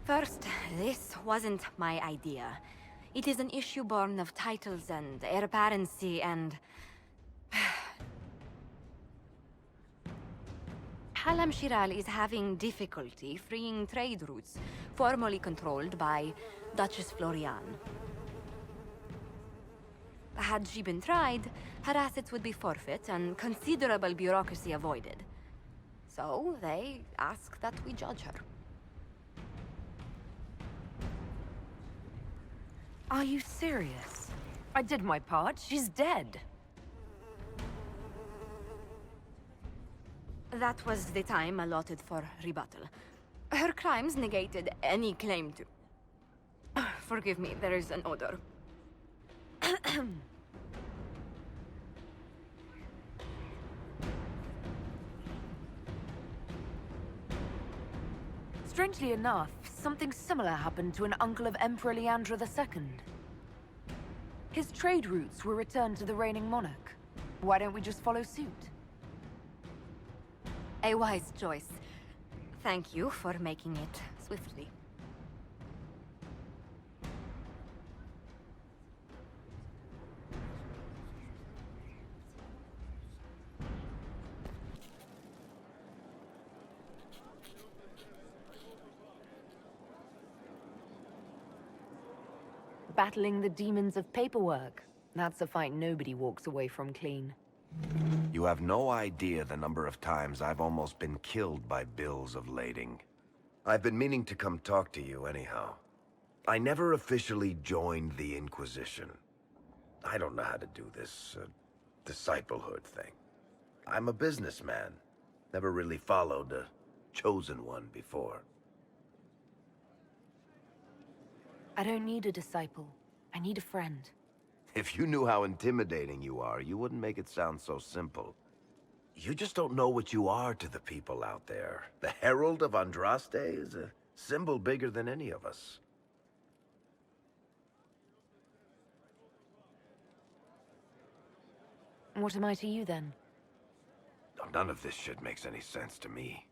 First, this wasn't my idea. It is an issue born of titles and heir apparency and... Halam Shiral is having difficulty freeing trade routes formerly controlled by Duchess Florian. Had she been tried, her assets would be forfeit and considerable bureaucracy avoided. So they ask that we judge her. Are you serious? I did my part. She's dead. That was the time allotted for rebuttal. Her crimes negated any claim to... Forgive me, there is an odor. Strangely enough, something similar happened to an uncle of Emperor Leandra II. His trade routes were returned to the reigning monarch. Why don't we just follow suit? A wise choice. Thank you for making it swiftly. Battling the demons of paperwork. That's a fight nobody walks away from clean. You have no idea the number of times I've almost been killed by bills of lading. I've been meaning to come talk to you anyhow. I never officially joined the Inquisition. I don't know how to do this, disciplehood thing. I'm a businessman. Never really followed a chosen one before. I don't need a disciple. I need a friend. If you knew how intimidating you are, you wouldn't make it sound so simple. You just don't know what you are to the people out there. The Herald of Andraste is a symbol bigger than any of us. What am I to you, then? None of this shit makes any sense to me.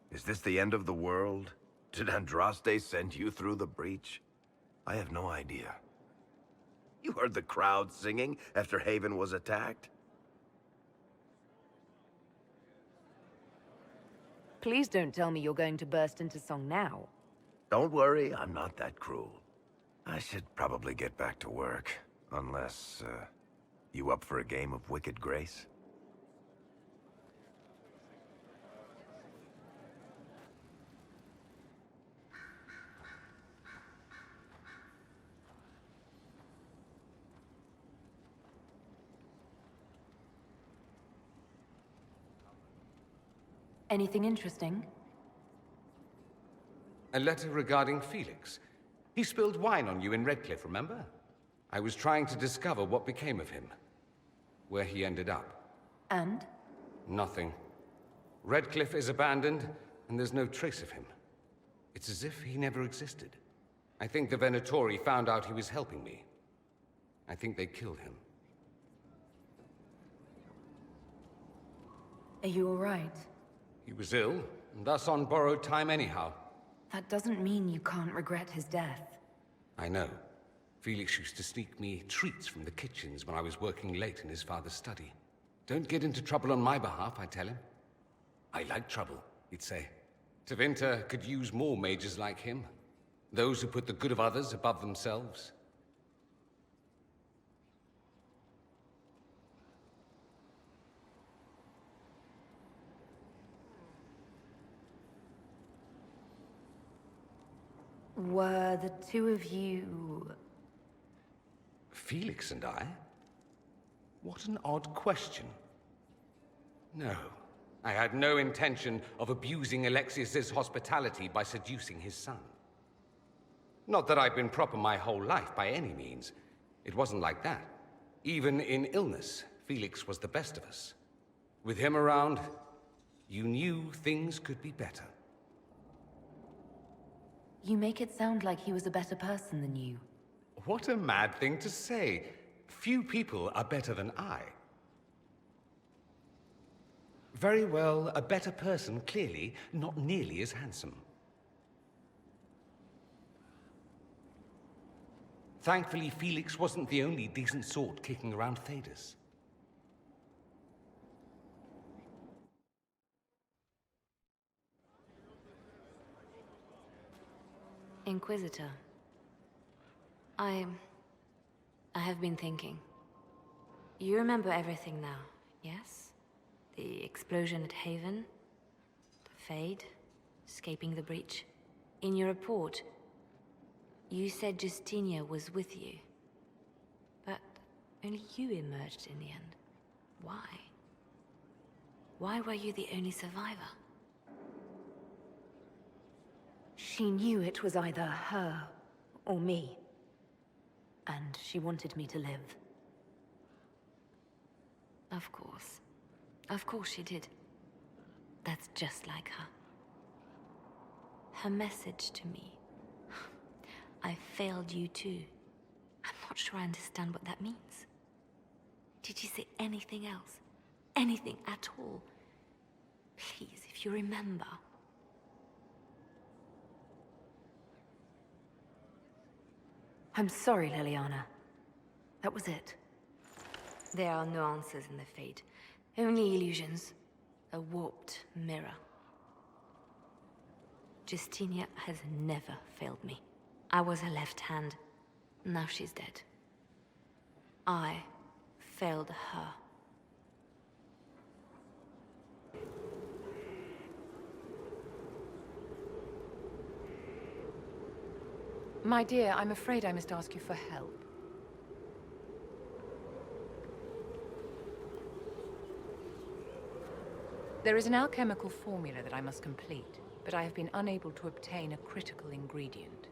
Is this the end of the world? Did Andraste send you through the breach? I have no idea. You heard the crowd singing after Haven was attacked? Please don't tell me you're going to burst into song now. Don't worry, I'm not that cruel. I should probably get back to work. Unless, you up for a game of Wicked Grace? Anything interesting? A letter regarding Felix. He spilled wine on you in Redcliffe, remember? I was trying to discover what became of him. Where he ended up. And? Nothing. Redcliffe is abandoned, and there's no trace of him. It's as if he never existed. I think the Venatori found out he was helping me. I think they killed him. Are you all right? He was ill, and thus on borrowed time anyhow. That doesn't mean you can't regret his death. I know. Felix used to sneak me treats from the kitchens when I was working late in his father's study. Don't get into trouble on my behalf, I tell him. I like trouble, he'd say. Tevinter could use more mages like him. Those who put the good of others above themselves. Were the two of you... Felix and I? What an odd question. No, I had no intention of abusing Alexius's hospitality by seducing his son. Not that I've been proper my whole life, by any means. It wasn't like that. Even in illness, Felix was the best of us. With him around, you knew things could be better. You make it sound like he was a better person than you. What a mad thing to say. Few people are better than I. Very well, a better person, clearly, not nearly as handsome. Thankfully, Felix wasn't the only decent sort kicking around Thedas. Inquisitor. I have been thinking. You remember everything now, yes? The explosion at Haven, the Fade, escaping the breach. In your report, you said Justinia was with you. But only you emerged in the end. Why? Why were you the only survivor? She knew it was either her or me. And she wanted me to live. Of course. Of course she did. That's just like her. Her message to me. I failed you too. I'm not sure I understand what that means. Did you say anything else? Anything at all? Please, if you remember. I'm sorry, Liliana. That was it. There are no answers in the Fate. Only illusions. A warped mirror. Justinia has never failed me. I was her left hand. Now she's dead. I failed her. My dear, I'm afraid I must ask you for help. There is an alchemical formula that I must complete, but I have been unable to obtain a critical ingredient.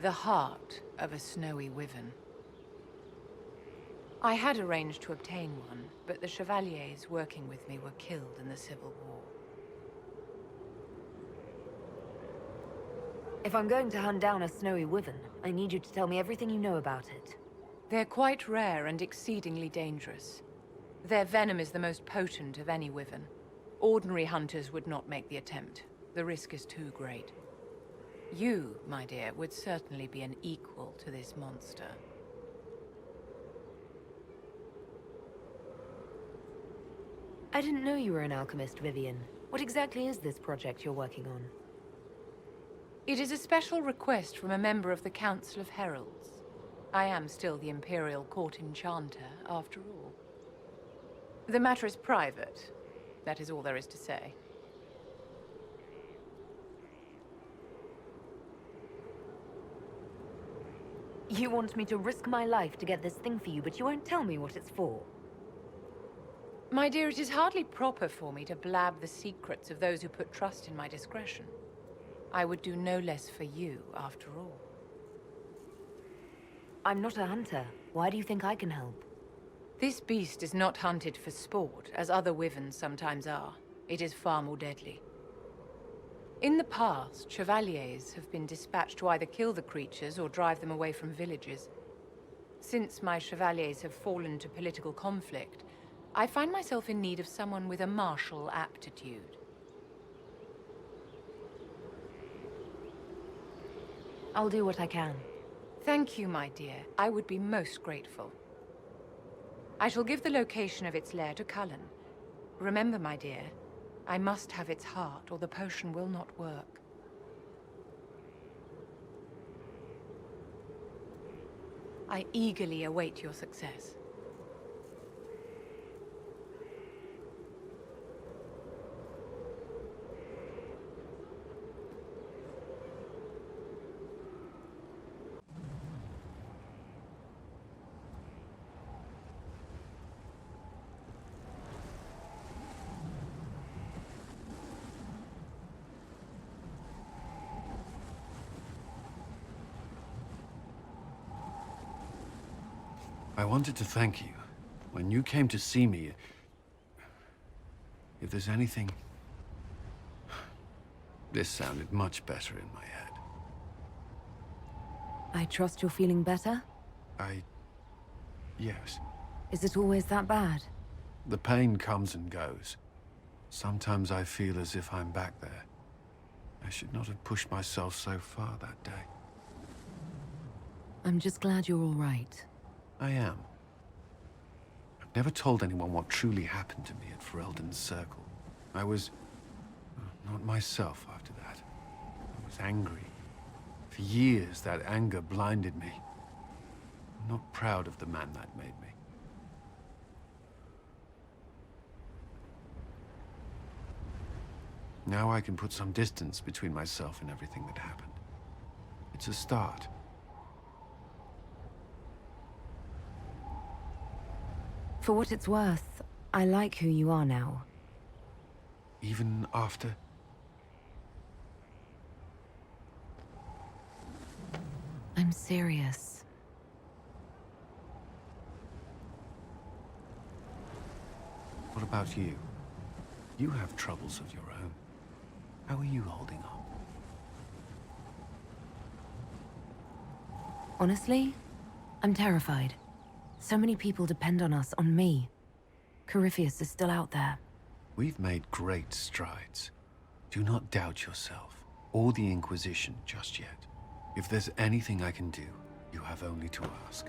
The heart of a snowy wyvern. I had arranged to obtain one, but the chevaliers working with me were killed in the Civil War. If I'm going to hunt down a snowy wyvern, I need you to tell me everything you know about it. They're quite rare and exceedingly dangerous. Their venom is the most potent of any wyvern. Ordinary hunters would not make the attempt. The risk is too great. You, my dear, would certainly be an equal to this monster. I didn't know you were an alchemist, Vivian. What exactly is this project you're working on? It is a special request from a member of the Council of Heralds. I am still the Imperial Court Enchanter, after all. The matter is private. That is all there is to say. You want me to risk my life to get this thing for you, but you won't tell me what it's for. My dear, it is hardly proper for me to blab the secrets of those who put trust in my discretion. I would do no less for you, after all. I'm not a hunter. Why do you think I can help? This beast is not hunted for sport, as other wyverns sometimes are. It is far more deadly. In the past, chevaliers have been dispatched to either kill the creatures or drive them away from villages. Since my chevaliers have fallen to political conflict, I find myself in need of someone with a martial aptitude. I'll do what I can. Thank you, my dear. I would be most grateful. I shall give the location of its lair to Cullen. Remember, my dear, I must have its heart, or the potion will not work. I eagerly await your success. I wanted to thank you. When you came to see me, if there's anything... This sounded much better in my head. I trust you're feeling better? Yes. Is it always that bad? The pain comes and goes. Sometimes I feel as if I'm back there. I should not have pushed myself so far that day. I'm just glad you're all right. I am. I've never told anyone what truly happened to me at Ferelden's Circle. I was... not myself after that. I was angry. For years, that anger blinded me. I'm not proud of the man that made me. Now I can put some distance between myself and everything that happened. It's a start. For what it's worth, I like who you are now. Even after... I'm serious. What about you? You have troubles of your own. How are you holding up? Honestly, I'm terrified. So many people depend on us, on me. Corypheus is still out there. We've made great strides. Do not doubt yourself, or the Inquisition just yet. If there's anything I can do, you have only to ask.